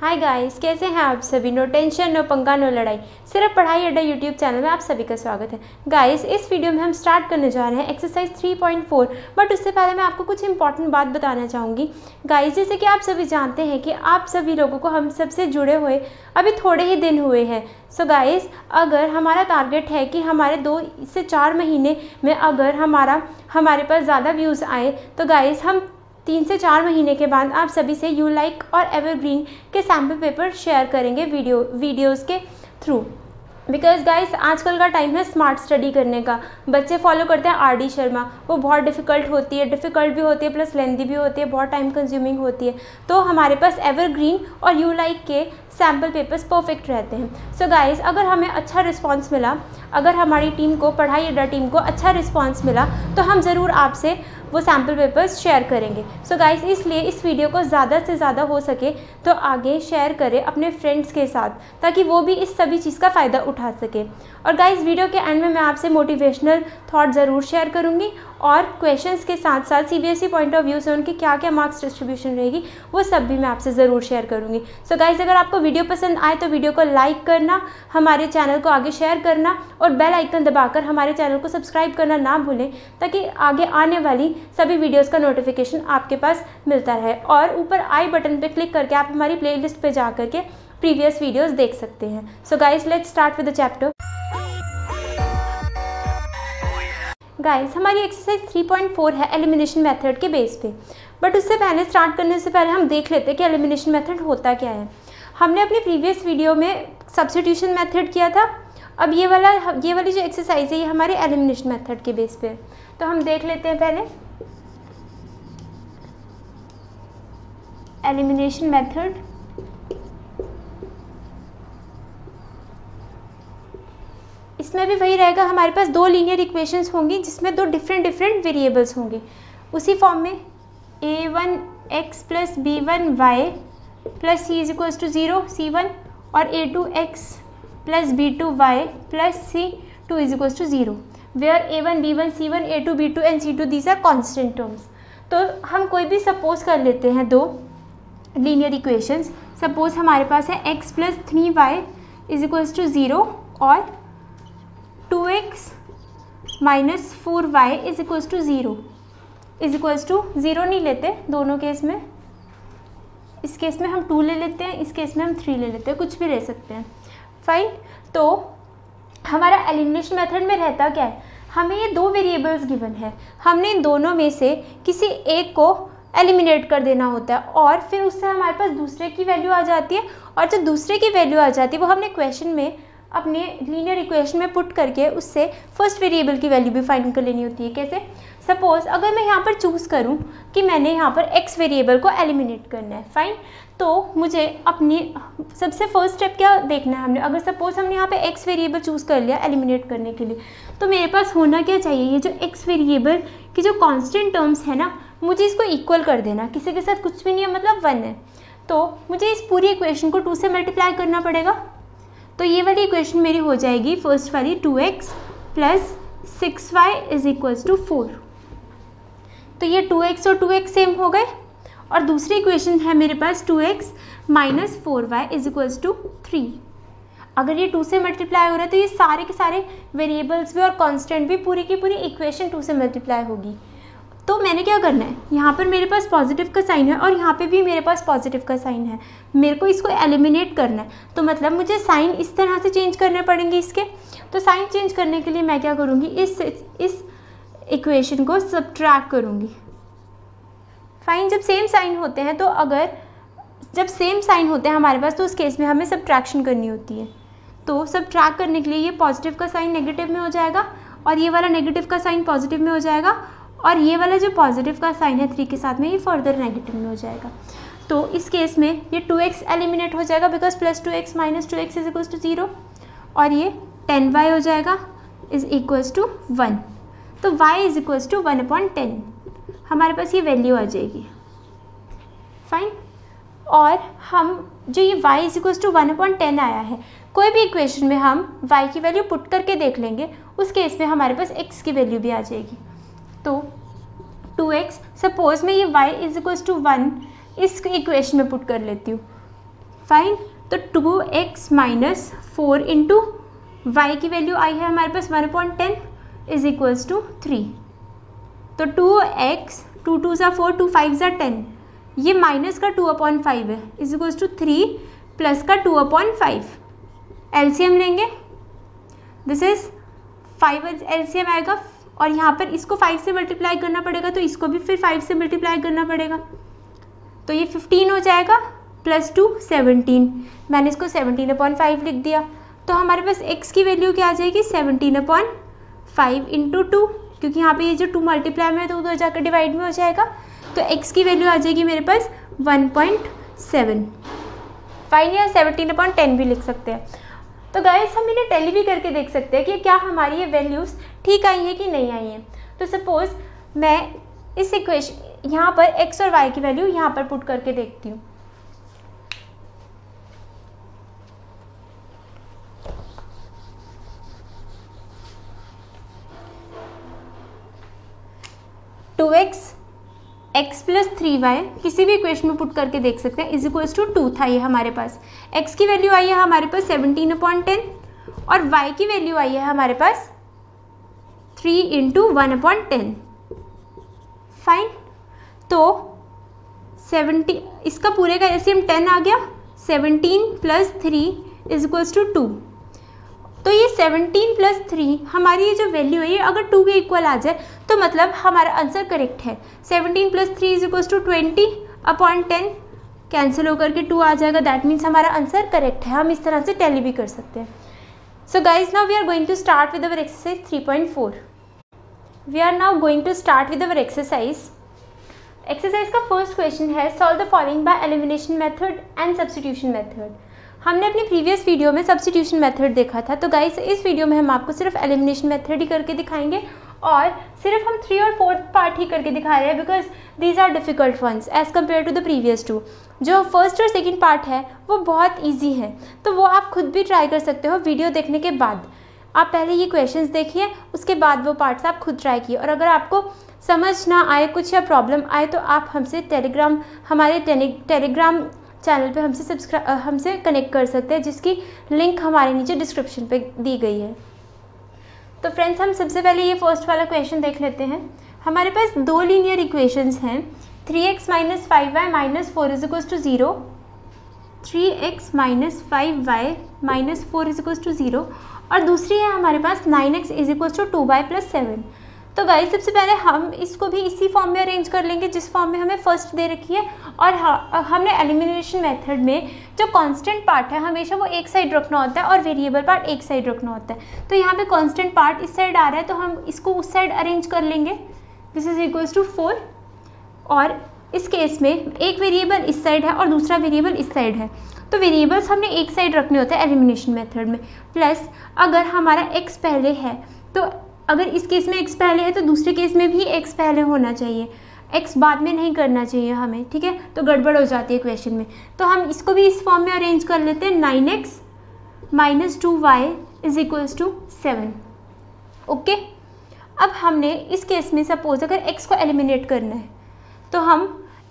Hi guys, कैसे हैं आप सभी। नो टेंशन, नो पंगा, नो लड़ाई, सिर्फ पढ़ाई अड्डा यूट्यूब चैनल में आप सभी का स्वागत है। गाइस, इस वीडियो में हम स्टार्ट करने जा रहे हैं एक्सरसाइज 3.4। बट उससे पहले मैं आपको कुछ इंपॉर्टेंट बात बताना चाहूँगी। गाइस, जैसे कि आप सभी जानते हैं कि आप सभी लोगों को हम सबसे जुड़े हुए अभी थोड़े ही दिन हुए हैं। सो गाइस, अगर हमारा टारगेट है कि हमारे 2 से 4 महीने में अगर हमारे पास ज़्यादा व्यूज़ आए, तो गाइस हम 3 से 4 महीने के बाद आप सभी से यू लाइक और एवरग्रीन के सैम्पल पेपर शेयर करेंगे वीडियोस के थ्रू। बिकॉज गाइस, आजकल का टाइम है स्मार्ट स्टडी करने का। बच्चे फॉलो करते हैं RD शर्मा, वो बहुत डिफ़िकल्ट भी होती है प्लस लेंदी भी होती है, बहुत टाइम कंज्यूमिंग होती है। तो हमारे पास एवरग्रीन और यू लाइक के सैम्पल पेपर्स परफेक्ट रहते हैं। सो गाइस, अगर हमें अच्छा रिस्पांस मिला, अगर हमारी टीम को, पढ़ाई अड्डा टीम को अच्छा रिस्पांस मिला, तो हम ज़रूर आपसे वो सैम्पल पेपर्स शेयर करेंगे। सो गाइस, इसलिए इस वीडियो को ज़्यादा से ज़्यादा हो सके तो आगे शेयर करें अपने फ्रेंड्स के साथ, ताकि वो भी इस सभी चीज़ का फ़ायदा उठा सके। और गाइस, वीडियो के एंड में मैं आपसे मोटिवेशनल थॉट ज़रूर शेयर करूँगी और क्वेश्चंस के साथ साथ CBSE पॉइंट ऑफ व्यू से उनकी क्या क्या मार्क्स डिस्ट्रीब्यूशन रहेगी, वो सब भी मैं आपसे ज़रूर शेयर करूँगी। सो गाइस, अगर आपको वीडियो पसंद आए तो वीडियो को लाइक करना, हमारे चैनल को आगे शेयर करना और बेल आइकन दबाकर हमारे चैनल को सब्सक्राइब करना ना भूलें, ताकि आगे आने वाली सभी वीडियोस का नोटिफिकेशन आपके पास मिलता रहे। और ऊपर आई बटन पे क्लिक करके आप हमारी प्लेलिस्ट पे जा करके प्रीवियस वीडियोस देख सकते हैं। So guys, let's start with the chapter. Guys, हमारी एक्सरसाइज 3.4 है एलिमिनेशन मेथड के बेस पे। बट उससे पहले, स्टार्ट करने से पहले हम देख लेते हैं कि एलिमिनेशन मेथड होता क्या है। हमने अपनी प्रीवियस वीडियो में सब्स्टिट्यूशन मेथड किया था। अब ये वाली जो एक्सरसाइज है, ये हमारे एलिमिनेशन मेथड के बेस पे है। तो हम देख लेते हैं पहले एलिमिनेशन मेथड। इसमें भी वही रहेगा, हमारे पास 2 लीनियर इक्वेशंस होंगी जिसमें 2 डिफरेंट वेरिएबल्स होंगे। उसी फॉर्म में a1x plus b1y plus c is equals to 0 c1 और a2x plus b2y plus c2 is equals to 0, where a1 b1 c1 a2 b2 and c2 these are constant terms. तो हम कोई भी suppose कर लेते हैं 2 linear equations. Suppose हमारे पास है x plus 3y is equals to 0 और 2x minus 4y is equals to 0 is equals to 0 नहीं लेते दोनों केस में। इस केस में हम 2 ले लेते हैं, इस केस में हम 3 ले लेते हैं, कुछ भी ले सकते हैं। फाइन। तो हमारा एलिमिनेशन मेथड में रहता क्या है, हमें ये 2 वेरिएबल्स गिवन है, हमने इन दोनों में से किसी एक को एलिमिनेट कर देना होता है और फिर उससे हमारे पास दूसरे की वैल्यू आ जाती है। और जो दूसरे की वैल्यू आ जाती है वो हमने क्वेश्चन में अपने लीनियर इक्वेशन में पुट करके उससे फर्स्ट वेरिएबल की वैल्यू भी फाइंड कर लेनी होती है। कैसे? सपोज अगर मैं यहाँ पर चूज़ करूँ कि मैंने यहाँ पर x वेरिएबल को एलिमिनेट करना है, फाइन, तो मुझे अपनी सबसे फर्स्ट स्टेप क्या देखना है, अगर सपोज हमने यहाँ पे x वेरिएबल चूज़ कर लिया एलिमिनेट करने के लिए, तो मेरे पास होना क्या चाहिए, ये जो x वेरिएबल की जो कांस्टेंट टर्म्स है ना, मुझे इसको इक्वल कर देना, किसी के साथ कुछ भी नहीं है, मतलब 1 है। तो मुझे इस पूरी इक्वेशन को 2 से मल्टीप्लाई करना पड़ेगा। तो ये वाली इक्वेशन मेरी हो जाएगी फर्स्ट वाली 2x plus 6y is equals to 4। तो ये 2x और 2x सेम हो गए। और दूसरी इक्वेशन है मेरे पास 2x minus 4y is equals to 3। अगर ये 2 से मल्टीप्लाई हो रहा है तो ये सारे के सारे वेरिएबल्स भी और कांस्टेंट भी, पूरी की पूरी इक्वेशन 2 से मल्टीप्लाई होगी। तो मैंने क्या करना है, यहाँ पर मेरे पास पॉजिटिव का साइन है और यहाँ पे भी मेरे पास पॉजिटिव का साइन है, मेरे को इसको एलिमिनेट करना है। तो मतलब मुझे साइन इस तरह से चेंज करने पड़ेंगे इसके। तो साइन चेंज करने के लिए मैं क्या करूँगी, इस इक्वेशन को सब्ट्रैक्ट करूँगी। फाइन, जब सेम साइन होते हैं तो जब सेम साइन होते हैं हमारे पास, तो उस केस में हमें सब्ट्रैक्शन करनी होती है। तो सब्ट्रैक्ट करने के लिए ये पॉजिटिव का साइन नेगेटिव में हो जाएगा और ये वाला नेगेटिव का साइन पॉजिटिव में हो जाएगा और ये वाला जो पॉजिटिव का साइन है 3 के साथ में, ये फर्दर नेगेटिव में हो जाएगा। तो इस केस में ये 2x एलिमिनेट हो जाएगा because plus 2x minus 2x is equals to 0 और ये 10y हो जाएगा इज इक्वल्स टू 1। तो y इज इक्वल्स टू 1/10 हमारे पास ये वैल्यू आ जाएगी। फाइन। और हम जो ये y इज इक्वल्स टू 1/10 आया है, कोई भी इक्वेशन में हम y की वैल्यू पुट करके देख लेंगे, उस केस में हमारे पास x की वैल्यू भी आ जाएगी। तो 2x, सपोज मैं ये y इज इक्वल्स टू 1 इस इक्वेशन में पुट कर लेती हूँ. फाइन. तो 2x माइनस 4 इंटू वाई की वैल्यू आई है हमारे पास 1/10 इज इक्वल्स टू 3. तो 2x 2 2 ज़ा 4 2 5 ज़ा 10, ये माइनस का 2/5 है इज इक्वल्स टू 3 प्लस का 2/5. एलसीएम लेंगे, दिस इज 5 एलसीएम आएगा और यहाँ पर इसको 5 से मल्टीप्लाई करना पड़ेगा तो इसको भी फिर 5 से मल्टीप्लाई करना पड़ेगा. तो ये 15 हो जाएगा प्लस 2 17. मैंने इसको 17/5 लिख दिया. तो हमारे पास x की वैल्यू क्या आ जाएगी 17/5 इंटू 2, क्योंकि यहाँ पे ये जो 2 मल्टीप्लाई में है तो उधर जाकर डिवाइड में हो जाएगा. तो x की वैल्यू आ जाएगी मेरे पास 1.7. फाइन. या 17/10 भी लिख सकते हैं. तो गाइस हम इन्हें टैली भी करके देख सकते हैं कि क्या हमारी ये वैल्यूज़ ठीक आई है कि नहीं आई हैं. तो सपोज मैं इस इक्वेशन यहाँ पर x और y की वैल्यू यहाँ पर पुट करके देखती हूँ. x प्लस 3y किसी भी इक्वेशन में पुट करके देख सकते हैं इज इक्वल्स टू 2 था ये हमारे पास. x की वैल्यू आई है हमारे पास 17/10 और y की वैल्यू आई है हमारे पास 3 इंटू 1/10. फाइन. तो 70 इसका पूरे का एलसीएम 10 आ गया. 17 प्लस 3 इज इक्वल्स टू 2. तो ये 17 प्लस 3 हमारी ये जो वैल्यू है ये अगर 2 के इक्वल आ जाए तो मतलब हमारा आंसर करेक्ट है. 17 plus 3 is equals to 20/10 cancel होकर के 2 आ जाएगा. दैट मीन्स हमारा आंसर करेक्ट है. हम इस तरह से टैली भी कर सकते हैं. So guys now we are going to start with our exercise 3.4. We are now going to start with our exercise. Exercise का फर्स्ट क्वेश्चन है solve the following by elimination method and substitution method. हमने अपनी previous video में substitution method देखा था. तो guys इस video में हम आपको सिर्फ एलिमिनेशन मेथड ही करके दिखाएंगे और सिर्फ हम 3 और 4th पार्ट ही करके दिखा रहे हैं because these are difficult ones as compare to the previous 2. जो फर्स्ट और सेकेंड पार्ट है वो बहुत ईजी है, तो वो आप खुद भी ट्राई कर सकते हो वीडियो देखने के बाद. आप पहले ये क्वेश्चंस देखिए, उसके बाद वो पार्ट्स आप खुद ट्राई किए. और अगर आपको समझ ना आए कुछ या प्रॉब्लम आए तो आप हमसे हमारे टेलीग्राम चैनल पे हमसे कनेक्ट कर सकते हैं, जिसकी लिंक हमारे नीचे डिस्क्रिप्शन पे दी गई है. तो फ्रेंड्स हम सबसे पहले ये फर्स्ट वाला क्वेश्चन देख लेते हैं. हमारे पास 2 लीनियर इक्वेशंस हैं. 3x minus 5y minus 4 is equals to 0. 3x minus 5y minus 4 is equals to 0 और दूसरी है हमारे पास 9x is equals to 2y plus 7. तो गाइस सबसे पहले हम इसको भी इसी फॉर्म में अरेंज कर लेंगे जिस फॉर्म में हमें फर्स्ट दे रखी है. और हमने एलिमिनेशन मेथड में जो कांस्टेंट पार्ट है हमेशा वो एक साइड रखना होता है और वेरिएबल पार्ट एक साइड रखना होता है. तो यहाँ पे कांस्टेंट पार्ट इस साइड आ रहा है तो हम इसको उस साइड अरेंज कर लेंगे. This is equals to 4. और इस केस में एक वेरिएबल इस साइड है और दूसरा वेरिएबल इस साइड है, तो वेरिएबल्स हमने एक साइड रखने होते हैं एलिमिनेशन मेथड में. प्लस अगर हमारा x पहले है तो अगर इस केस में x पहले है तो दूसरे केस में भी x पहले होना चाहिए. x बाद में नहीं करना चाहिए हमें, ठीक है, तो गड़बड़ हो जाती है क्वेश्चन में. तो हम इसको भी इस फॉर्म में अरेंज कर लेते हैं. 9x minus 2y is equals to 7. Okay. अब हमने इस केस में सपोज अगर x को एलिमिनेट करना है तो हम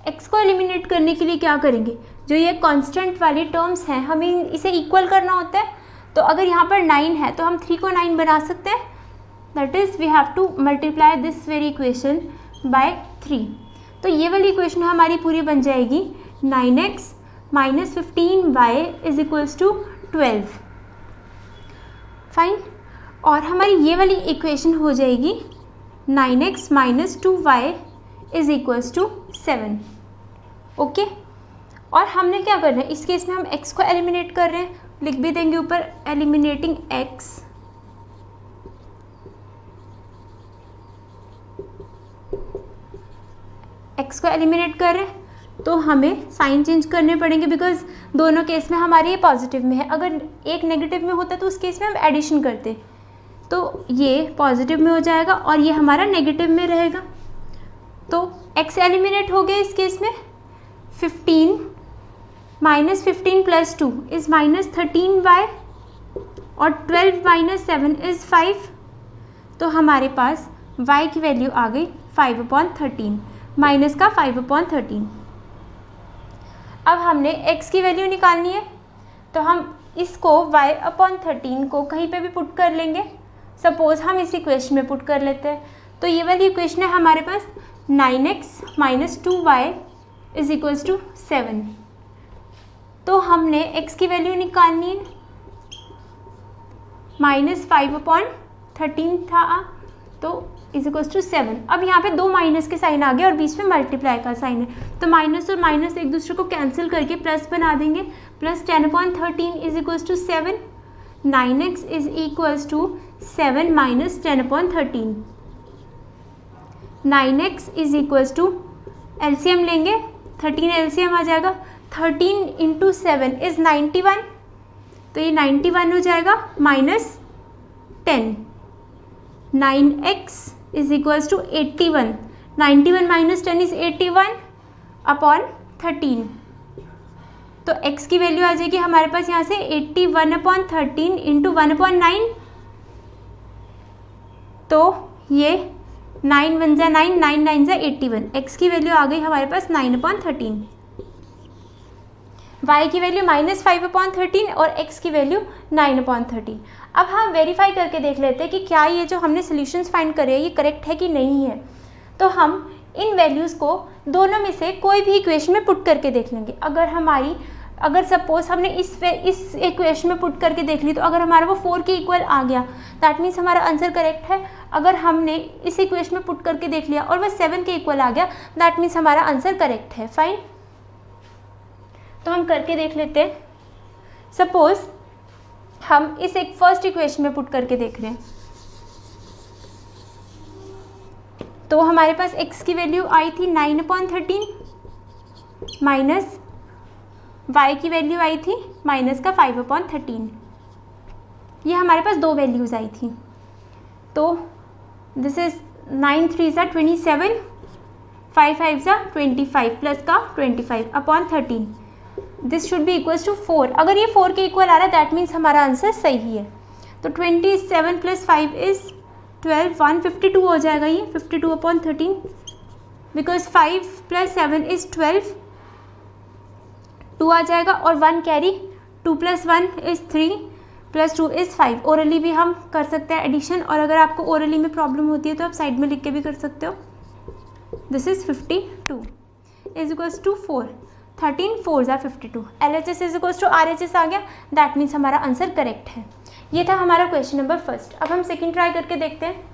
x को एलिमिनेट करने के लिए क्या करेंगे, जो ये कांस्टेंट वाली टर्म्स हैं हमें इसे इक्वल करना होता है. तो अगर यहाँ पर 9 है तो हम 3 को 9 बना सकते हैं. That is we have to multiply this very equation by 3. तो ये वाली इक्वेशन हमारी पूरी बन जाएगी 9x minus 15y is equals to 12. Fine. और हमारी ये वाली इक्वेशन हो जाएगी 9x minus 2y is equals to 7. Okay. और हमने क्या करना है, इस केस में हम x को एलिमिनेट कर रहे हैं, लिख भी देंगे ऊपर एलिमिनेटिंग x. x को एलिमिनेट कर रहे हैं तो हमें साइन चेंज करने पड़ेंगे बिकॉज दोनों केस में हमारे ये पॉजिटिव में है. अगर एक नेगेटिव में होता तो उस केस में हम एडिशन करते, तो ये पॉजिटिव में हो जाएगा और ये हमारा नेगेटिव में रहेगा. तो x एलिमिनेट हो गया इस केस में. 15 minus 15 plus 2 is minus 13y और 12 माइनस 7 इज 5. तो हमारे पास y की वैल्यू आ गई 5/13 माइनस का 5/13। अब हमने x की वैल्यू निकालनी है, तो हम इसको y/13 को कहीं पे भी पुट कर लेंगे। सपोज हम इस इक्वेशन में पुट कर लेते हैं, तो ये वाली इक्वेशन है हमारे पास 9x minus 2y is equals to 7। तो हमने x की वैल्यू निकालनी है, माइनस 5/13 था तो इज इक्वल्स टू 7। अब यहाँ पे दो माइनस के साइन आ गए और बीच में मल्टीप्लाई का साइन है, तो माइनस और माइनस एक दूसरे को कैंसिल करके प्लस बना देंगे। Plus 10/13 is equals to 7। 9x is equals to 7 minus 10/13। 9x is equals to LCM लेंगे, 13 एलसीएम आ जाएगा। 13 इंटू 7 इज 91, तो ये 91 हो जाएगा minus 10। 9x is equals to 81। 91 minus 10 is 81 upon 13। तो x की वैल्यू आ जाएगी हमारे पास यहाँ से 81/13 इंटू 1/9। तो ये 9 1 जा 9, 9 9 जा 81। x की वैल्यू आ गई हमारे पास 9/13। y की वैल्यू माइनस 5/13 और x की वैल्यू 9/13। अब हम वेरीफाई करके देख लेते हैं कि क्या ये जो हमने सोल्यूशंस फाइंड करे ये करेक्ट है कि नहीं है। तो हम इन वैल्यूज़ को दोनों में से कोई भी इक्वेशन में पुट करके देख लेंगे। अगर सपोज हमने इस इक्वेशन में पुट करके देख ली, तो अगर हमारा वो 4 के इक्वल आ गया दैट मीन्स हमारा आंसर करेक्ट है। अगर हमने इस इक्वेशन में पुट करके देख लिया और वह 7 के इक्वल आ गया दैट मीन्स हमारा आंसर करेक्ट है। फाइन, तो हम करके देख लेते हैं। सपोज हम इस एक फर्स्ट इक्वेशन में पुट करके देख रहे हैं, तो हमारे पास x की वैल्यू आई थी 9/13 माइनस y की वैल्यू आई थी माइनस का 5/13। ये हमारे पास दो वैल्यूज़ आई थी। तो दिस इज 9 3 ज़ा 27, 5 5 ज़ा 25 प्लस का 25 upon 13। This should be equals to 4। अगर ये 4 के इक्वल आ रहा है दैट मीन्स हमारा आंसर सही है। तो 27 प्लस 5 इज 12, 152 हो जाएगा ये 52/13, बिकॉज 5 प्लस 7 इज 12, 2 आ जाएगा और 1 carry, 2 plus 1 is 3 plus 2 is 5। Orally भी हम कर सकते हैं एडिशन, और अगर आपको ओरली में प्रॉब्लम होती है तो आप साइड में लिख के भी कर सकते हो। This is 52 is equals to 4, 13 4 ज़ा 52। LHS is equals to RHS आ गया, दैट मीन्स हमारा आंसर करेक्ट है। ये था हमारा क्वेश्चन नंबर फर्स्ट। अब हम सेकंड ट्राई करके देखते हैं।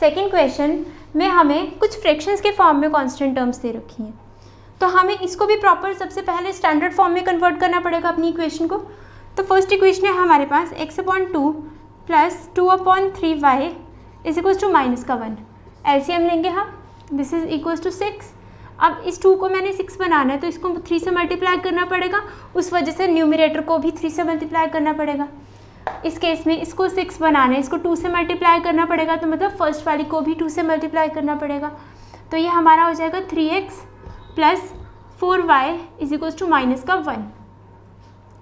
सेकंड क्वेश्चन में हमें कुछ फ्रैक्शंस के फॉर्म में कांस्टेंट टर्म्स दे रखी हैं, तो हमें इसको भी प्रॉपर सबसे पहले स्टैंडर्ड फॉर्म में कन्वर्ट करना पड़ेगा अपनी इक्वेशन को। तो फर्स्ट इक्वेशन है हमारे पास x/2 plus 2/3y is equals to minus का 1। एलसीएम लेंगे हम, दिस इज इक्वल्स टू 6। अब इस 2 को मैंने 6 बनाना है तो इसको 3 से मल्टीप्लाई करना पड़ेगा, उस वजह से न्यूमरेटर को भी 3 से मल्टीप्लाई करना पड़ेगा। इस केस में इसको 6 बनाना है, इसको 2 से मल्टीप्लाई करना पड़ेगा, तो मतलब फर्स्ट वाली को भी 2 से मल्टीप्लाई करना पड़ेगा। तो ये हमारा हो जाएगा 3x plus 4y is equals to minus का 1।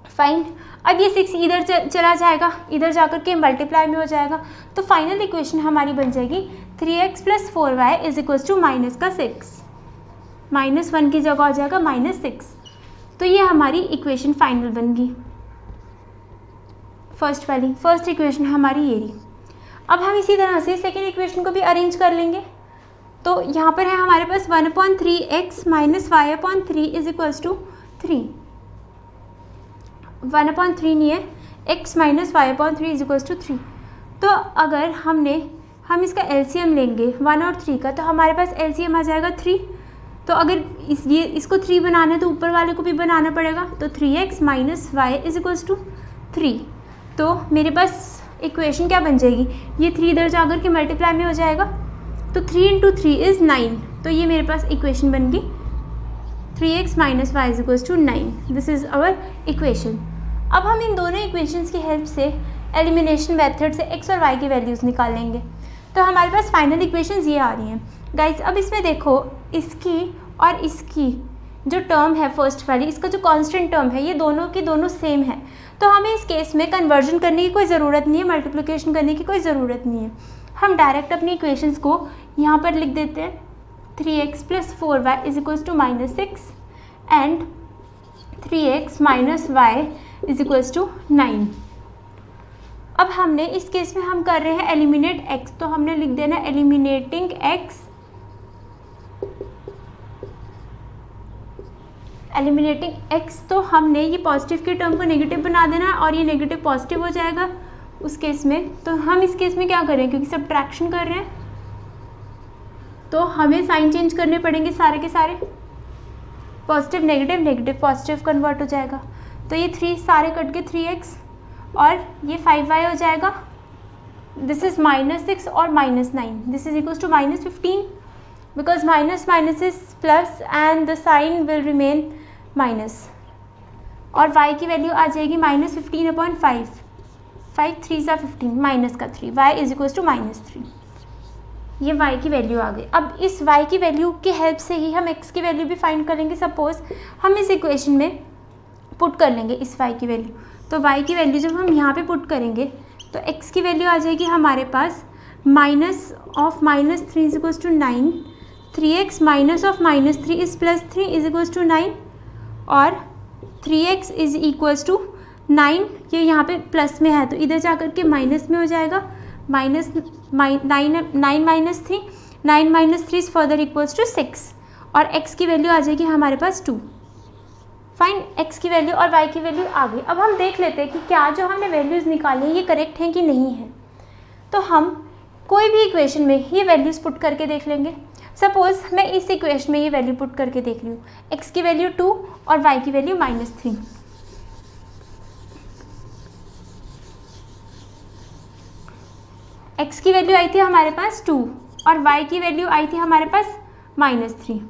फाइन, अब ये 6 इधर चला जाएगा, इधर जाकर के मल्टीप्लाई में हो जाएगा, तो फाइनल इक्वेशन हमारी बन जाएगी 3x plus 4y is equals to minus का 6। माइनस 1 की जगह हो जाएगा -6। तो ये हमारी इक्वेशन फाइनल बन गई, फर्स्ट इक्वेशन हमारी ये रही। अब हम इसी तरह से सेकेंड इक्वेशन को भी अरेंज कर लेंगे। तो यहाँ पर है हमारे पास 1/3x minus y/3 is equals to 3। 1/3 नहीं है, x minus y/3 is equals to 3। तो अगर हम इसका एलसीएम लेंगे 1 और 3 का, तो हमारे पास एलसीएम आ जाएगा 3। तो अगर इसको 3 बनाना है तो ऊपर वाले को भी बनाना पड़ेगा, तो 3x minus y is equals to 3। तो मेरे पास इक्वेशन क्या बन जाएगी, ये 3 इधर जाकर के मल्टीप्लाई में हो जाएगा, तो 3 इंटू 3 इज़ 9। तो ये मेरे पास इक्वेशन बन गई 3x minus y is equals to 9। This is our equation. अब हम इन दोनों इक्वेशंस की हेल्प से एलिमिनेशन मेथड से x और y की वैल्यूज़ निकालेंगे। तो हमारे पास फाइनल इक्वेशंस ये आ रही हैं गाइज। अब इसमें देखो, इसकी और इसकी जो टर्म है फर्स्ट वाली, इसका जो कांस्टेंट टर्म है, ये दोनों की दोनों सेम है, तो हमें इस केस में कन्वर्जन करने की कोई ज़रूरत नहीं है, मल्टीप्लिकेशन करने की कोई ज़रूरत नहीं है। हम डायरेक्ट अपनी इक्वेशंस को यहाँ पर लिख देते हैं 3x + 4y = -6 and 3x - y = 9। अब हमने इस केस में हम कर रहे हैं एलिमिनेट x, तो हमने लिख देना एलिमिनेटिंग x, तो हमने ये पॉजिटिव के टर्म को नेगेटिव बना देना और ये नेगेटिव पॉजिटिव हो जाएगा उस केस में। तो हम इस केस में क्या करें, क्योंकि सब्ट्रैक्शन कर रहे हैं तो हमें साइन चेंज करने पड़ेंगे सारे के सारे, positive negative, negative positive convert हो जाएगा। तो ये 3 सारे कट के 3x और ये 5y हो जाएगा। दिस इज -6 और -9, this is equals to -15 because minus minus is plus and the sign will remain minus, और y की वैल्यू आ जाएगी -15/5, 5 3 = 15, माइनस का 3, y इज इक्वल्स टू -3। ये y की वैल्यू आ गई। अब इस y की वैल्यू की हेल्प से ही हम x की वैल्यू भी फाइंड कर लेंगे। सपोज हम इस इक्वेशन में पुट कर लेंगे इस y की वैल्यू, तो y की वैल्यू जब हम यहाँ पे पुट करेंगे तो x की वैल्यू आ जाएगी हमारे पास -3 = 9, 3x -3 इज +3 = 9 और 3x = 9, ये यहाँ पे प्लस में है तो इधर जा कर के माइनस में हो जाएगा, -9 -3, 9 - 3 इज फर्दर इक्वल्स टू 6 और x की वैल्यू आ जाएगी हमारे पास 2। फाइन, x की वैल्यू और y की वैल्यू आ गई। अब हम देख लेते हैं कि क्या जो हमने वैल्यूज़ निकाली ये करेक्ट हैं कि नहीं है। तो हम कोई भी इक्वेशन में ये वैल्यूज़ पुट करके देख लेंगे। सपोज मैं इस इक्वेशन में ये वैल्यू पुट करके देख रही हूँ, x की वैल्यू 2 और y की वैल्यू -3। x की वैल्यू आई थी हमारे पास 2 और y की वैल्यू आई थी हमारे पास -3,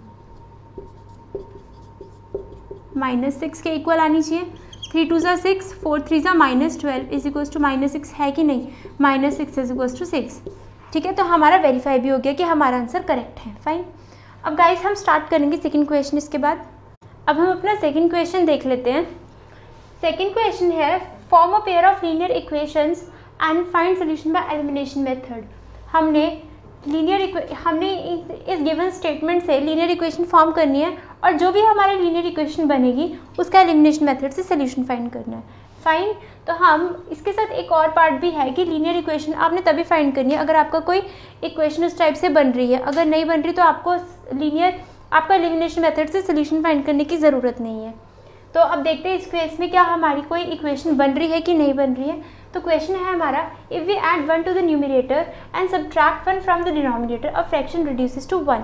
-6 के इक्वल आनी चाहिए। 3 2 = 6, 4 3 = -12 इज इक्वल्स टू -6 है कि नहीं, -6 इज इक्वल्स टू 6। ठीक है, तो हमारा वेरीफाई भी हो गया कि हमारा आंसर करेक्ट है। फाइन, अब गाइस हम स्टार्ट करेंगे सेकंड क्वेश्चन इसके बाद। अब हम अपना सेकंड क्वेश्चन देख लेते हैं। सेकंड क्वेश्चन है form a pair of linear equations and find solution bye elimination method. हमने इस गिवन स्टेटमेंट से लीनियर इक्वेशन फॉर्म करनी है और जो भी हमारी लीनियर इक्वेशन बनेगी उसका एलिमिनेशन मेथड से सोल्यूशन फाइंड करना है। फाइन, तो हम इसके साथ एक और पार्ट भी है कि लीनियर इक्वेशन आपने तभी फाइंड करनी है अगर आपका कोई इक्वेशन उस टाइप से बन रही है। अगर नहीं बन रही तो आपको आपका एलिमिनेशन मेथड से सोल्यूशन फाइंड करने की ज़रूरत नहीं है। तो अब देखते हैं इस केस में क्या हमारी कोई इक्वेशन बन रही है कि नहीं बन रही है। तो क्वेश्चन है हमारा, if we add 1 to the numerator and subtract 1 from the denominator a fraction reduces to 1।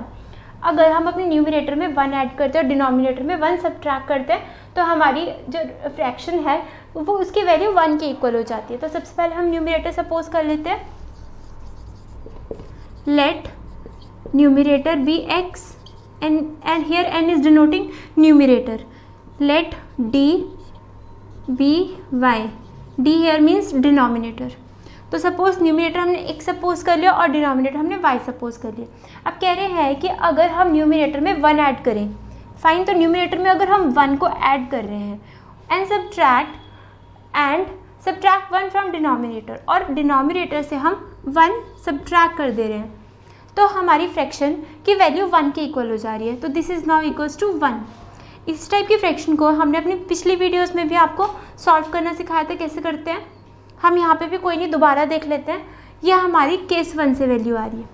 अगर हम अपने न्यूमरेटर में 1 ऐड करते हैं और डिनोमिनेटर में 1 सब्ट्रैक्ट करते हैं तो हमारी जो फ्रैक्शन है वो उसकी वैल्यू 1 के इक्वल हो जाती है। तो सबसे पहले हम न्यूमरेटर सपोज कर लेते हैं, let numerator be x and here n is denoting numerator, let d be y, d here means denominator। तो सपोज न्यूमरेटर हमने x सपोज कर लिया और डिनोमिनेटर हमने y सपोज कर लिया। अब कह रहे हैं कि अगर हम न्यूमरेटर में 1 ऐड करें, फाइन, तो न्यूमरेटर में अगर हम 1 को ऐड कर रहे हैं एंड सब्ट्रैक्ट 1 फ्रॉम डिनोमिनेटर, और डिनोमिनेटर से हम 1 सब्ट्रैक्ट कर दे रहे हैं तो हमारी फ्रैक्शन की वैल्यू 1 के इक्वल हो जा रही है। तो this is now equals to 1। इस टाइप की फ्रैक्शन को हमने अपनी पिछली वीडियोस में भी आपको सॉल्व करना सिखाया था कैसे करते हैं। हम यहाँ पे भी कोई नहीं, दोबारा देख लेते हैं। यह हमारी केस 1 से वैल्यू आ रही है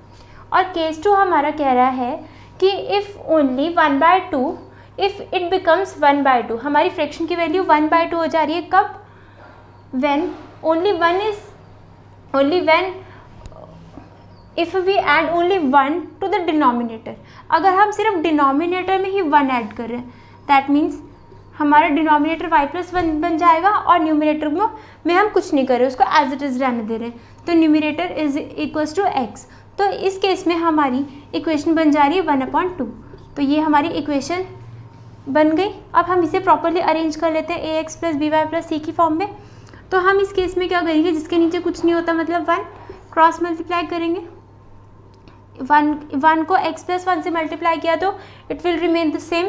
और केस 2 हमारा कह रहा है कि if only 1/2 if it becomes 1/2, हमारी फ्रैक्शन की वैल्यू 1/2 हो जा रही है। कब? when if we add only 1 to the denominator। अगर हम सिर्फ डिनोमिनेटर में ही 1 ऐड कर रहे हैं दैट मीन्स हमारा डिनोमिनेटर y+1 बन जाएगा और न्यूमरेटर में हम कुछ नहीं कर रहे, उसको एज इट इज़ रहने दे रहे हैं, तो numerator is equals to x। तो इस केस में हमारी इक्वेशन बन जा रही है 1/2। तो ये हमारी इक्वेशन बन गई। अब हम इसे प्रॉपरली अरेंज कर लेते हैं ax + by + c की फॉर्म में। तो हम इस केस में क्या करेंगे, जिसके नीचे कुछ नहीं होता मतलब 1 क्रॉस मल्टीप्लाई करेंगे। 1 को x + 1 से मल्टीप्लाई किया तो it will remain the same,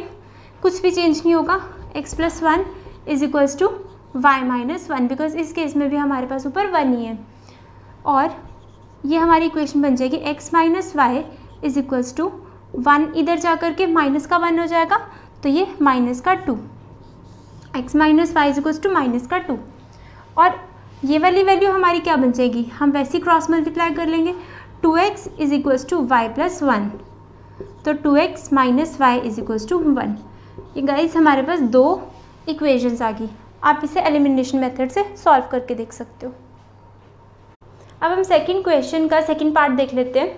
कुछ भी चेंज नहीं होगा, x plus 1 is equals to y minus 1, because इस केस में भी हमारे पास ऊपर 1 ही है। और ये हमारी इक्वेशन बन जाएगी x minus y is equals to 1, इधर जा कर के माइनस का 1 हो जाएगा, तो ये माइनस का 2, x minus y is equals to minus का 2। और ये वाली वैल्यू हमारी क्या बन जाएगी, हम वैसे ही क्रॉस मल्टीप्लाई कर लेंगे, 2x is equals to y plus 1, तो 2x minus y is equals to 1। ये गाइस हमारे पास 2 इक्वेशंस आ गई। आप इसे एलिमिनेशन मेथड से सॉल्व करके देख सकते हो। अब हम सेकंड क्वेश्चन का सेकंड पार्ट देख लेते हैं।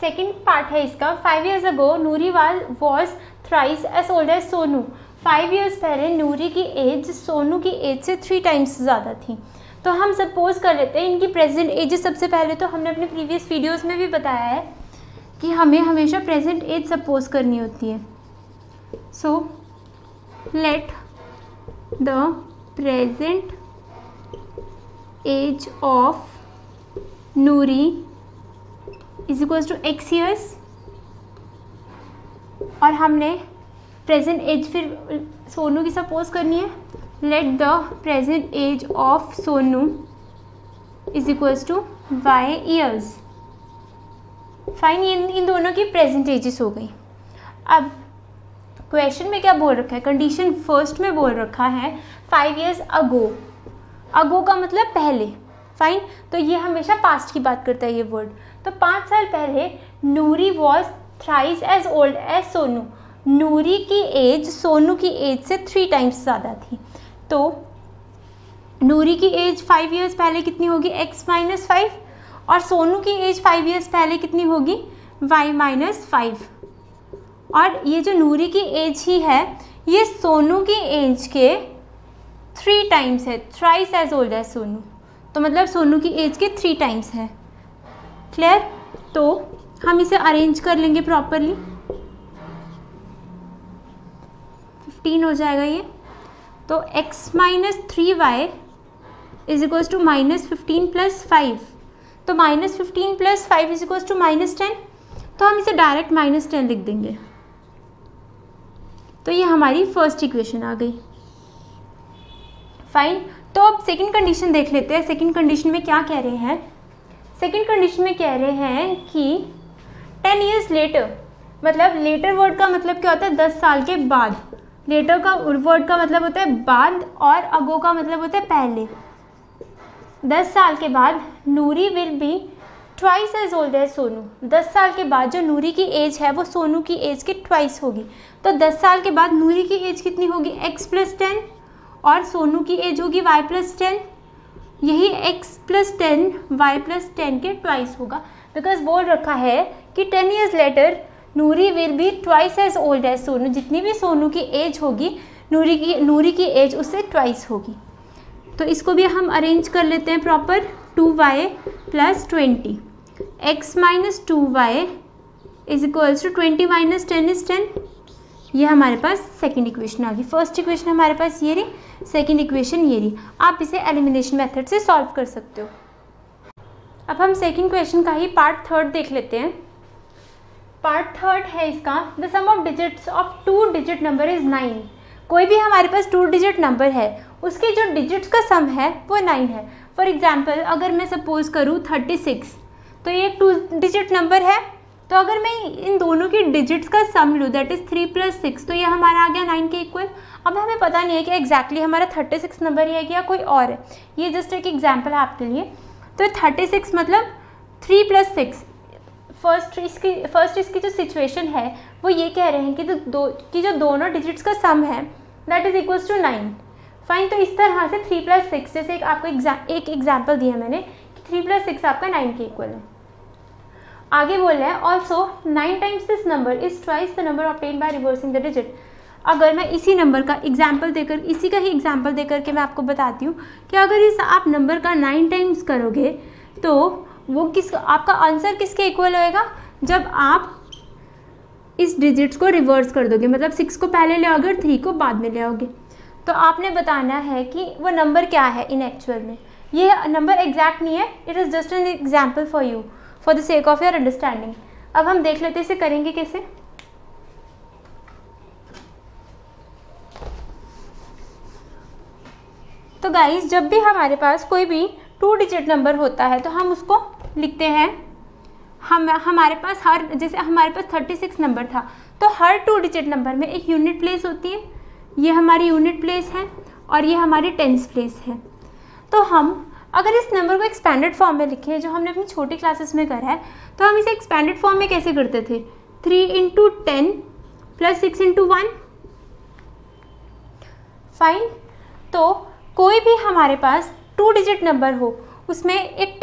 सेकंड पार्ट है इसका, 5 years ago Noori was thrice as old as Sonu. 5 years पहले नूरी की एज सोनू की एज से 3 times ज़्यादा थी। तो हम सपोज कर लेते हैं इनकी प्रेजेंट एज। सबसे पहले तो हमने अपने प्रीवियस वीडियोस में भी बताया है कि हमें हमेशा प्रेजेंट एज सपोज करनी होती है। So let the present age of Noori is equals to x years, और हमने प्रेजेंट एज फिर सोनू की सपोज करनी है। Let the present age of Sonu is equals to y years। Fine, इन दोनों की प्रेजेंट एजेस हो गई। अब क्वेश्चन में क्या बोल रखा है, कंडीशन फर्स्ट में बोल रखा है 5 years ago। अगो का मतलब पहले, फाइन, तो ये हमेशा पास्ट की बात करता है ये वर्ड। तो 5 साल पहले Noori was thrice as old as Sonu. Noori की एज सोनू की एज से 3 times ज़्यादा थी। तो नूरी की एज 5 years पहले कितनी होगी, x माइनस 5, और सोनू की एज 5 years पहले कितनी होगी, y माइनस 5। और ये जो नूरी की एज ही है ये सोनू की एज के 3 times है, thrice as old as Sonu, तो मतलब सोनू की एज के 3 times है। क्लियर? तो हम इसे अरेंज कर लेंगे प्रॉपरली, 15 हो जाएगा ये। तो x minus 3y is equals to minus 15 plus 5, तो minus 15 plus 5 is equals to minus 10, तो हम इसे डायरेक्ट माइनस 10 लिख देंगे। तो ये हमारी फर्स्ट इक्वेशन आ गई। फाइन, तो अब सेकंड कंडीशन देख लेते हैं। सेकंड कंडीशन में क्या कह रहे हैं, सेकंड कंडीशन में कह रहे हैं कि 10 years लेटर, मतलब लेटर वर्ड का मतलब क्या होता है, 10 साल के बाद। लेटर का वर्ड का मतलब होता है बाद, और अगो का मतलब होता है पहले। 10 साल के बाद Noori will be twice as old as Sonu. 10 साल के बाद जो नूरी की एज है वो सोनू की एज के ट्वाइस होगी। तो 10 साल के बाद नूरी की एज कितनी होगी, x प्लस 10, और सोनू की एज होगी y प्लस 10। यही x प्लस 10 y प्लस 10 के ट्वाइस होगा, बिकॉज बोल रखा है कि 10 years later Noori will be twice as old as Sonu. जितनी भी सोनू की एज होगी नूरी की एज उससे ट्वाइस होगी। तो इसको भी हम अरेंज कर लेते हैं proper, 2y plus 20, x minus 2y is equals to 20 minus 10 is 10। ये हमारे पास सेकंड इक्वेशन आ गई। फर्स्ट इक्वेशन हमारे पास ये रही, सेकंड इक्वेशन ये रही। आप इसे एलिमिनेशन मेथड से सॉल्व कर सकते हो। अब हम सेकंड क्वेश्चन का ही पार्ट थर्ड देख लेते हैं। पार्ट थर्ड है इसका, the sum of digits of 2 digit number is 9। कोई भी हमारे पास 2 digit नंबर है, उसके जो डिजिट्स का सम है वो 9 है। फॉर एग्जाम्पल अगर मैं सपोज करूँ 36, तो ये 2 digit नंबर है, तो अगर मैं इन दोनों की डिजिट्स का सम लूँ दैट इज 3 + 6, तो ये हमारा आ गया 9 के इक्वल। अब हमें पता नहीं है कि एग्जैक्टली हमारा 36 नंबर ही है कि या कोई और है, ये जस्ट एक एग्जाम्पल है आपके लिए। तो 36 मतलब 3 + 6। फर्स्ट इसकी जो सिचुएशन है वो ये कह रहे हैं कि जो दोनों डिजिट्स का सम है that is equals to 9। Fine, तो इस तरह से 3 + 6, जैसे आपको एक एग्जाम्पल दिया मैंने कि 3 + 6 आपका 9 के इक्वल है। आगे बोल रहा है also 9 times this number is twice the number obtained by reversing the digit. अगर मैं इसी नंबर का एग्जाम्पल देकर, इसी का ही एग्जाम्पल देकर के मैं आपको बताती हूँ कि अगर इस आप नंबर का 9 times करोगे तो वो आपका आंसर किसके इक्वल होएगा, जब आप इस डिजिट्स को रिवर्स कर दोगे, मतलब 6 को पहले ले आओगे और 3 को बाद में ले आओगे। तो आपने बताना है कि वो नंबर क्या है इन एक्चुअल में। ये नंबर एग्जैक्ट नहीं है, it is just an example for you, for the sake of your understanding. अब हम देख लेते हैं इसे करेंगे कैसे। तो गाइस जब भी हमारे पास कोई भी 2 डिजिट नंबर होता है तो हम उसको लिखते हैं, हमारे पास जैसे हमारे पास 36 नंबर था तो हर 2 डिजिट नंबर में एक यूनिट प्लेस होती है, ये हमारी यूनिट प्लेस है और ये हमारी टेंस प्लेस है। तो हम अगर इस नंबर को एक्सपेंडेड फॉर्म में लिखें जो हमने अपनी छोटी क्लासेस में करा है, तो हम इसे एक्सपेंडेड फॉर्म में कैसे करते थे, 3 × 10 + 6 × 1। फाइन। तो कोई भी हमारे पास 2 डिजिट नंबर हो उसमें एक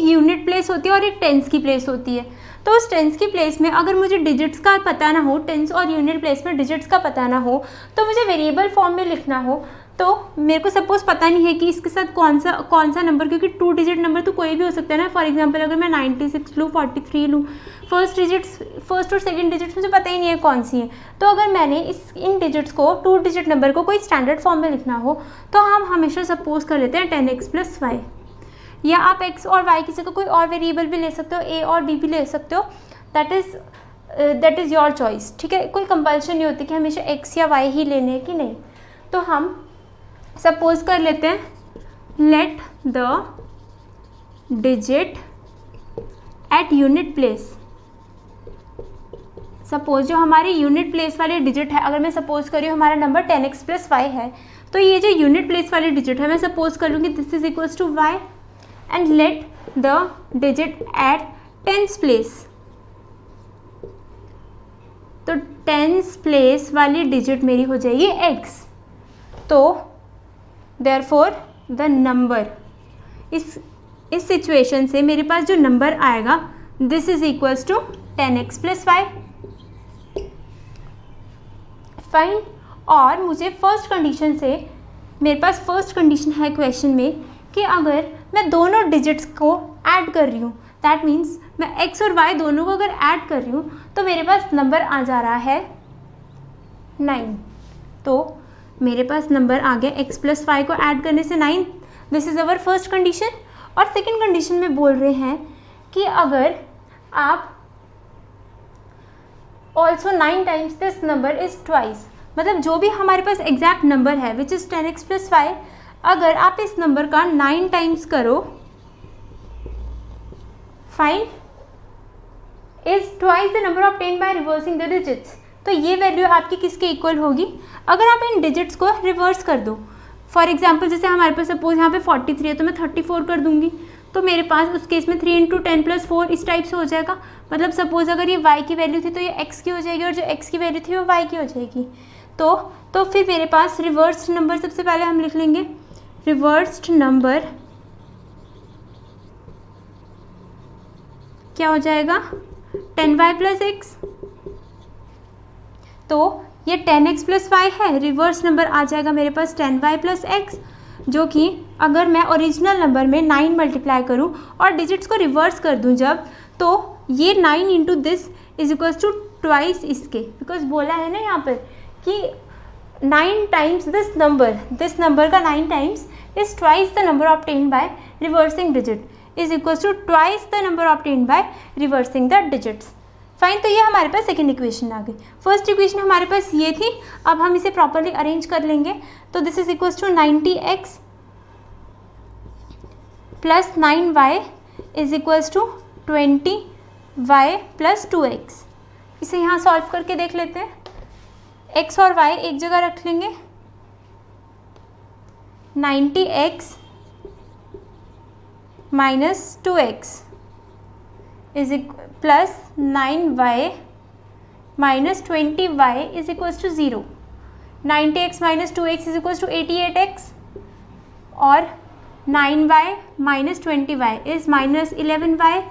यूनिट प्लेस होती है और एक टेंस की प्लेस होती है। तो उस टेंस की प्लेस में अगर मुझे डिजिट्स का पता ना हो, टेंस और यूनिट प्लेस में डिजिट्स का पता ना हो, तो मुझे वेरिएबल फॉर्म में लिखना हो, तो मेरे को सपोज पता नहीं है कि इसके साथ कौन सा नंबर, क्योंकि 2 डिजिट नंबर तो कोई भी हो सकता है ना। फॉर एग्जांपल अगर मैं 96 लूँ, 43 लूँ, फर्स्ट और सेकंड डिजिट्स मुझे पता ही नहीं है कौन सी है। तो अगर मैंने इन डिजिट्स को 2 डिजिट नंबर को कोई स्टैंडर्ड फॉर्म में लिखना हो तो हम हमेशा सपोज कर लेते हैं 10x + y, या आप x और y किसी का कोई और वेरिएबल भी ले सकते हो, a और b भी ले सकते हो, दैट इज़ योर चॉइस। ठीक है, कोई कंपल्शन नहीं होती कि हमेशा x या y ही लेने हैं कि नहीं। तो हम सपोज कर लेते हैं, let the digit at unit place. Suppose जो हमारी यूनिट प्लेस वाली डिजिट है, अगर मैं सपोज कर रही हूँ हमारा नंबर 10x + y है, तो ये जो यूनिट प्लेस वाली डिजिट है मैं सपोज कर लूँगी this is equals to y and let the digit at tens place. तो टेंस प्लेस वाली डिजिट मेरी हो जाएगी x। तो देयरफॉर द नंबर, इस सिचुएशन से मेरे पास जो नंबर आएगा this is equals to 10x + y। Fine. और मुझे फर्स्ट कंडीशन से, मेरे पास फर्स्ट कंडीशन है क्वेश्चन में कि अगर मैं दोनों डिजिट्स को ऐड कर रही हूँ, दैट मीन्स मैं x और y दोनों को अगर ऐड कर रही हूँ तो मेरे पास नंबर आ जा रहा है 9। तो मेरे पास नंबर आ गया x + y को ऐड करने से 9। This is our first condition. और सेकेंड कंडीशन में बोल रहे हैं कि अगर आप also 9 times this number is twice, मतलब जो भी हमारे पास एग्जैक्ट नंबर है विच इज़ 10x + y, अगर आप इस नंबर का 9 टाइम्स करो, fine, is twice the number obtained by reversing the digits. तो ये वैल्यू आपकी किसके इक्वल होगी, अगर आप इन डिजिट्स को रिवर्स कर दो। फॉर एग्जाम्पल जैसे हमारे पास सपोज यहाँ पे 43 है तो मैं 34 कर दूंगी, तो मेरे पास उस केस में 3 × 10 + 4 इस टाइप से हो जाएगा। मतलब सपोज अगर ये y की वैल्यू थी तो ये x की हो जाएगी और जो x की वैल्यू थी वो y की हो जाएगी। तो फिर मेरे पास रिवर्स्ड नंबर, सबसे पहले हम लिख लेंगे रिवर्स्ड नंबर क्या हो जाएगा 10y + x। तो ये 10x + y है, रिवर्स नंबर आ जाएगा मेरे पास 10y + x, जो कि अगर मैं ओरिजिनल नंबर में 9 मल्टीप्लाई करूँ और डिजिट्स को रिवर्स कर दूँ जब, तो ये 9 × this is equals to twice इसके, बिकॉज बोला है ना यहाँ पर कि 9 टाइम्स दिस नंबर का 9 times is twice the number obtained by reversing digit is equals to twice the number obtained by reversing the digits. Fine. तो ये हमारे पास सेकेंड इक्वेशन आ गई। फर्स्ट इक्वेशन हमारे पास ये थी, अब हम इसे प्रॉपरली अरेंज कर लेंगे। तो this is equals to 90x + 9y is equals to 20y + 2x। इसे यहाँ सॉल्व करके देख लेते हैं। x और y एक जगह रख लेंगे, 90x - 2x is plus 9y - 20y is equals to 0। 90x - 2x is equals to 88x और 9y - 20y is -11y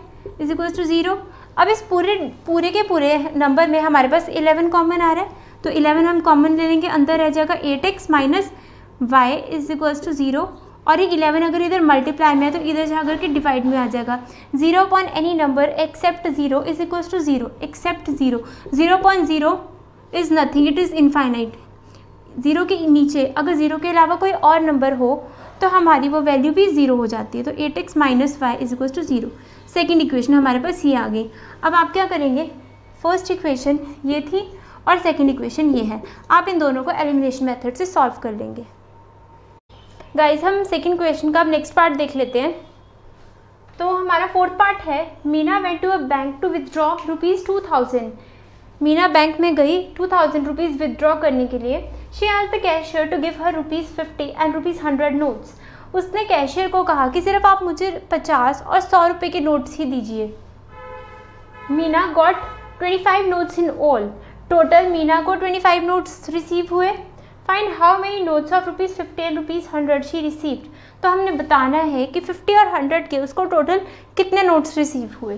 is equals to 0। अब इस पूरे के पूरे नंबर में हमारे पास 11 कॉमन आ रहा है, तो 11 हम कॉमन ले लेंगे, अंदर रह जाएगा 8x - y is equals to 0। और ये 11 अगर इधर मल्टीप्लाई में है तो इधर जा करके डिवाइड में आ जाएगा। 0 upon any number except 0 is equals to 0, except 0। 0.0 is nothing, it is infinite. 0 के नीचे अगर 0 के अलावा कोई और नंबर हो तो हमारी वो वैल्यू भी 0 हो जाती है। तो 8x - y is equals to 0। Second equation हमारे पास ये आ गई। अब आप क्या करेंगे, फर्स्ट इक्वेशन ये थी और सेकेंड इक्वेशन ये है, आप इन दोनों को एलिमिनेशन मेथड से सॉल्व कर लेंगे। गाइज हम सेकेंड क्वेश्चन का अब नेक्स्ट पार्ट देख लेते हैं। तो हमारा फोर्थ पार्ट है, Meena went to a bank to withdraw ₹2000। Meena bank में गई 2000 रुपीज़ विदड्रॉ करने के लिए। She asked the cashier to give her ₹50 and ₹100 notes. उसने कैशियर को कहा कि सिर्फ आप मुझे 50 और 100 रुपये के नोट्स ही दीजिए। Meena got 25 notes in all. Total Meena को 25 नोट्स रिसीव हुए। Find how many notes of ₹50 and ₹100 she received. तो हमने बताना है कि 50 और 100 के उसको टोटल कितने नोट्स रिसीव हुए।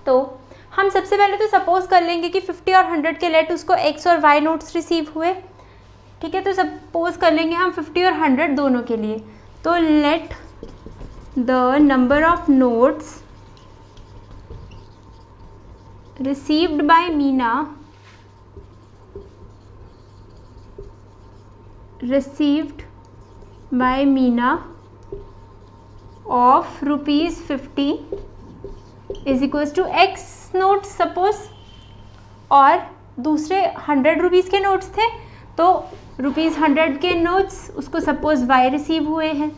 तो हम सबसे पहले तो सपोज कर लेंगे कि 50 और 100 के लेट उसको X और Y नोट्स रिसीव हुए। ठीक है, तो सपोज कर लेंगे हम 50 और 100 दोनों के लिए। तो let the number of notes received by Meena of ₹50 is equals to X notes suppose, और दूसरे 100 रुपीज़ के नोट्स थे तो ₹100 के नोट्स उसको सपोज Y रिसीव हुए हैं।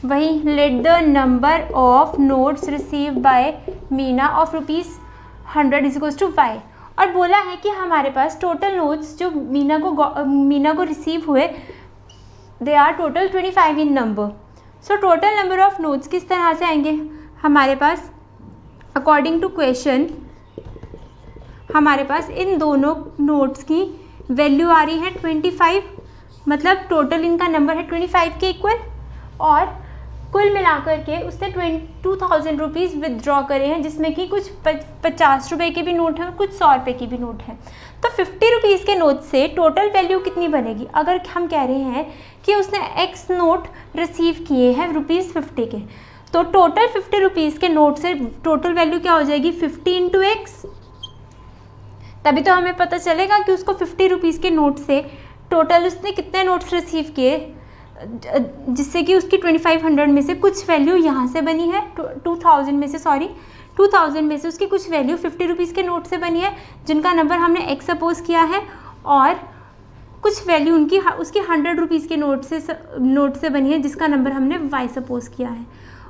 वही let the number of notes receive by Meena of ₹100 is equals to Y। और बोला है कि हमारे पास टोटल नोट्स जो मीना को रिसीव हुए they are total 25 in number. So total number of notes किस तरह से आएंगे हमारे पास, अकॉर्डिंग टू क्वेश्चन हमारे पास इन दोनों नोट्स की वैल्यू आ रही है 25, मतलब टोटल इनका नंबर है 25 के इक्वल, और कुल मिलाकर के उसने 2000 रुपीज़ विदड्रॉ करे हैं, जिसमें कि कुछ 50 रुपये के भी नोट हैं और कुछ 100 रुपये की भी नोट हैं। तो 50 रुपीज़ के नोट से टोटल वैल्यू कितनी बनेगी, अगर हम कह रहे हैं कि उसने X नोट रिसीव किए हैं ₹50 के, तो टोटल 50 रुपीज़ के नोट से टोटल वैल्यू क्या हो जाएगी 50 इंटू X। तभी तो हमें पता चलेगा कि उसको 50 रुपीज़ के नोट से टोटल उसने कितने नोट्स रिसीव किए, जिससे कि उसकी 2500 में से कुछ वैल्यू यहाँ से बनी है, 2000 में से उसकी कुछ वैल्यू 50 रुपीज़ के नोट से बनी है, जिनका नंबर हमने X सपोज किया है, और कुछ वैल्यू उसकी 100 रुपीज़ के नोट से बनी है, जिसका नंबर हमने Y सपोज किया है,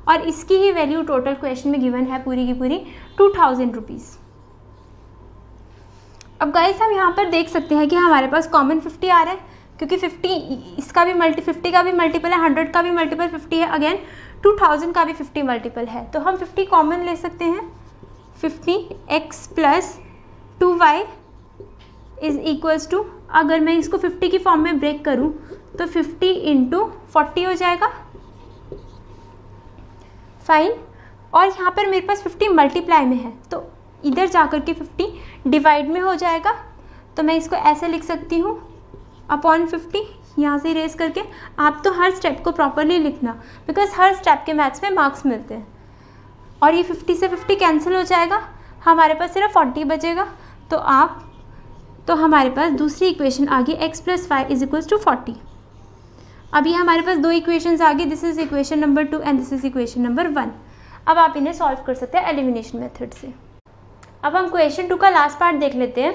और इसकी ही वैल्यू टोटल क्वेश्चन में गिवन है पूरी की पूरी 2000 रुपीज़। अब गाइस हम यहाँ पर देख सकते हैं कि हमारे पास कॉमन 50 आ रहा है, क्योंकि 50 का भी मल्टीपल है, 100 का भी मल्टीपल 50 है, अगेन 2000 का भी 50 मल्टीपल है, तो हम 50 कॉमन ले सकते हैं। 50x plus 2y is equals to, अगर मैं इसको 50 की फॉर्म में ब्रेक करूं तो 50 इंटू 40 हो जाएगा, फाइन। और यहाँ पर मेरे पास 50 मल्टीप्लाई में है, तो इधर जाकर के 50 डिवाइड में हो जाएगा, तो मैं इसको ऐसे लिख सकती हूँ अपॉन 50, यहाँ से इरेज करके। आप तो हर स्टेप को प्रॉपरली लिखना, बिकॉज हर स्टेप के मैथ्स में मार्क्स मिलते हैं। और ये 50 से 50 कैंसिल हो जाएगा, हमारे पास सिर्फ 40 बचेगा। तो हमारे पास दूसरी इक्वेशन आ गई x plus y is equals to 40। अभी हमारे पास दो इक्वेशंस आ गई, this is equation number 2 and this is equation number 1। अब आप इन्हें सॉल्व कर सकते हैं एलिमिनेशन मेथड से। अब हम क्वेश्चन 2 का लास्ट पार्ट देख लेते हैं।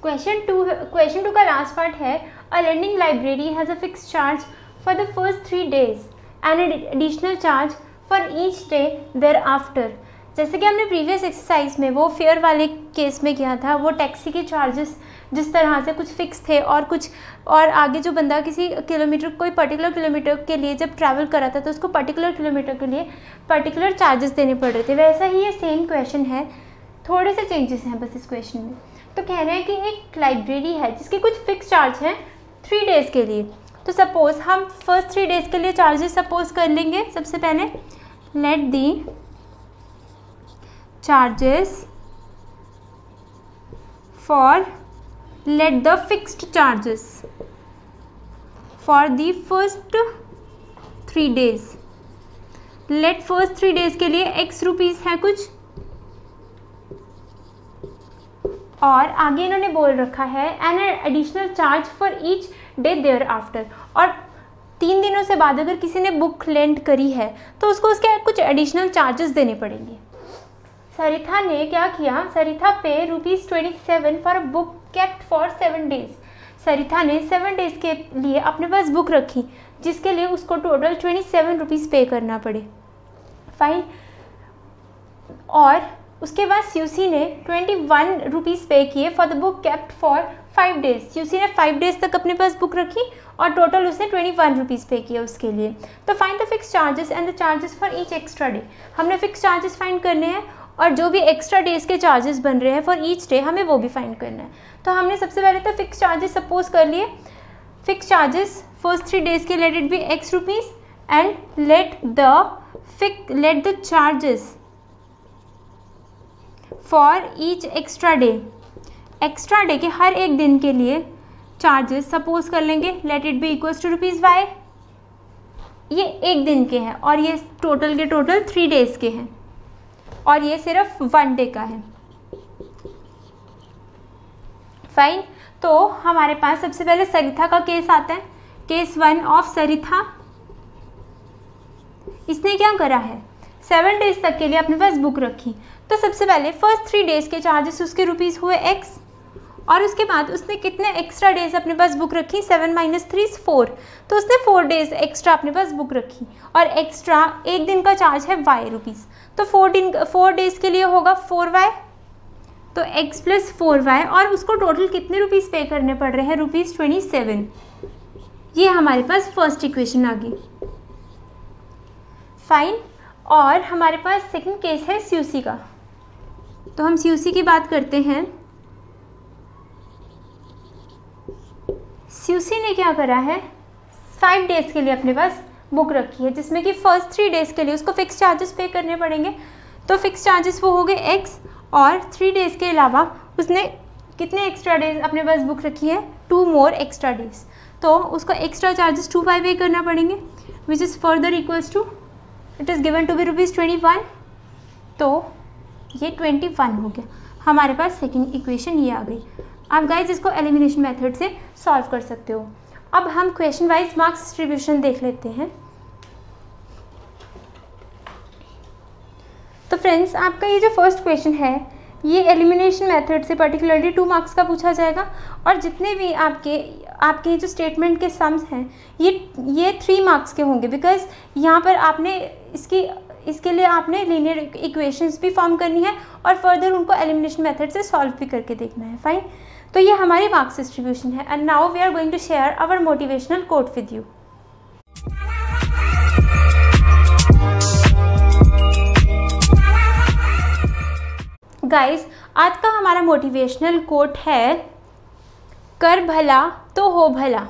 क्वेश्चन 2 का लास्ट पार्ट है, a learning library has a fix charge for the first 3 days and additional charge for each day thereafter. जैसे कि हमने प्रीवियस एक्सरसाइज में वो फेयर वाले केस में किया था, वो टैक्सी के चार्जेस जिस तरह से कुछ फिक्स थे और आगे जो बंदा कोई पर्टिकुलर किलोमीटर के लिए जब ट्रैवल कर रहा था तो उसको पर्टिकुलर किलोमीटर के लिए पर्टिकुलर चार्जेस देने पड़ रहे थे, वैसा ही ये सेम क्वेश्चन है, थोड़े से चेंजेस हैं बस इस क्वेश्चन में। तो कह रहे हैं कि एक लाइब्रेरी है जिसके कुछ फिक्स चार्ज हैं 3 days के लिए। तो सपोज हम फर्स्ट 3 days के लिए चार्जेस सपोज कर लेंगे। सबसे पहले let the charges for let the fixed charges for the first 3 days। let first 3 days के लिए x रुपीज़ है कुछ, और आगे इन्होंने बोल रखा है an additional charge for each day thereafter. और 3 दिनों से बाद अगर किसी ने बुक लेंट करी है तो उसको उसके कुछ एडिशनल चार्जेस देने पड़ेंगे। सरिता ने क्या किया, सरिता पे ₹27 for book kept for 7 days। सरिता ने 7 डेज के लिए अपने पास बुक रखी, जिसके लिए उसको टोटल 27 रुपीज़ पे करना पड़े। फाइन। और उसके बाद स्यूसी ने 21 रुपीज़ पे किए for the book kept for 5 days. Susie ने 5 डेज तक अपने पास बुक रखी और टोटल उसने 21 रुपीज़ पे किया उसके लिए। तो find the fix charges and the charges for each extra day. हमने फिक्स चार्जेस फाइंड करने हैं और जो भी एक्स्ट्रा डेज के चार्जेस बन रहे हैं फॉर ईच डे हमें वो भी फाइंड करना है। तो हमने सबसे पहले तो फिक्स चार्जेस सपोज कर लिए। फिक्स चार्जेस फर्स्ट 3 डेज के late it B x rupees and let the charges for each extra day. Extra day के हर एक दिन के लिए चार्जेस सपोज कर लेंगे let it be equals to ₹y। ये एक दिन के हैं और ये टोटल के टोटल 3 डेज के हैं और ये सिर्फ 1 डे का है। फाइन। तो हमारे पास सबसे पहले सरिता का केस आता है। केस 1 ऑफ सरिता। इसने क्या करा है, 7 डेज तक के लिए अपने पास बुक रखी। तो सबसे पहले फर्स्ट 3 डेज के चार्जेस उसके रुपीज़ हुए x और उसके बाद उसने कितने एक्स्ट्रा डेज अपने पास बुक रखी, 7 - 3 = 4। तो उसने 4 डेज एक्स्ट्रा अपने पास बुक रखी और एक्स्ट्रा एक दिन का चार्ज है y रुपीज़। तो 4 डेज के लिए होगा 4y, तो x + 4y और उसको टोटल कितने रुपीज़ पे करने पड़ रहे हैं, ₹27। ये हमारे पास फर्स्ट इक्वेशन आ गई। फाइन। और हमारे पास सेकंड केस है स्यूसी का। तो हम स्यूसी की बात करते हैं। स्यूसी ने क्या करा है, 5 डेज के लिए अपने पास बुक रखी है, जिसमें कि फर्स्ट 3 डेज के लिए उसको फिक्स चार्जेस पे करने पड़ेंगे। तो फिक्स चार्जेस वो हो गए x और 3 डेज के अलावा उसने कितने एक्स्ट्रा डेज अपने पास बुक रखी है, 2 मोर एक्स्ट्रा डेज। तो उसको एक्स्ट्रा चार्जेस 2y पे करना पड़ेंगे which is further equals to it is given to be ₹21। तो ये 21 हो गया। हमारे पास सेकंड इक्वेशन ये आ गई। आप गाइज इसको एलिमिनेशन मेथड से सॉल्व कर सकते हो। अब हम क्वेश्चन वाइज मार्क्स डिस्ट्रीब्यूशन देख लेते हैं। तो फ्रेंड्स, आपका ये जो फर्स्ट क्वेश्चन है ये एलिमिनेशन मेथड से पर्टिकुलरली 2 मार्क्स का पूछा जाएगा और जितने भी आपके जो स्टेटमेंट के सम्स हैं ये 3 मार्क्स के होंगे, बिकॉज यहाँ पर आपने इसके लिए आपने लीनियर इक्वेशंस भी फॉर्म करनी है और फर्दर उनको एलिमिनेशन मेथड से सॉल्व भी करके देखना है। फाइन। तो ये हमारी मार्क्स डिस्ट्रीब्यूशन है and now we are going to share our motivational quote with you. Guys, आज का हमारा मोटिवेशनल कोट है, कर भला तो हो भला।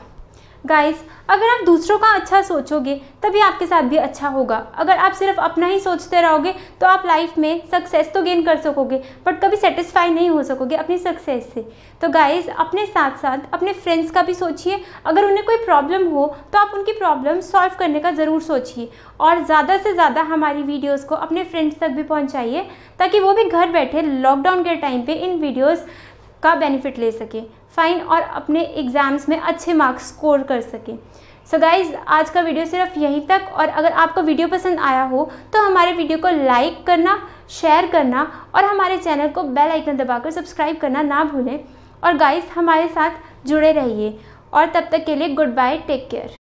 गाइस, अगर आप दूसरों का अच्छा सोचोगे तभी आपके साथ भी अच्छा होगा। अगर आप सिर्फ अपना ही सोचते रहोगे तो आप लाइफ में सक्सेस तो गेन कर सकोगे बट कभी सेटिस्फाई नहीं हो सकोगे अपनी सक्सेस से। तो गाइस, अपने साथ साथ अपने फ्रेंड्स का भी सोचिए। अगर उन्हें कोई प्रॉब्लम हो तो आप उनकी प्रॉब्लम सॉल्व करने का ज़रूर सोचिए और ज़्यादा से ज़्यादा हमारी वीडियोज़ को अपने फ्रेंड्स तक भी पहुँचाइए ताकि वो भी घर बैठे लॉकडाउन के टाइम पर इन वीडियोज़ का बेनिफिट ले सके। फाइन। और अपने एग्ज़ाम्स में अच्छे मार्क्स स्कोर कर सके। सो गाइज़, आज का वीडियो सिर्फ यहीं तक। और अगर आपको वीडियो पसंद आया हो तो हमारे वीडियो को लाइक करना, शेयर करना और हमारे चैनल को बेल आइकन दबाकर सब्सक्राइब करना ना भूलें। और गाइज़, हमारे साथ जुड़े रहिए और तब तक के लिए गुड बाय, टेक केयर।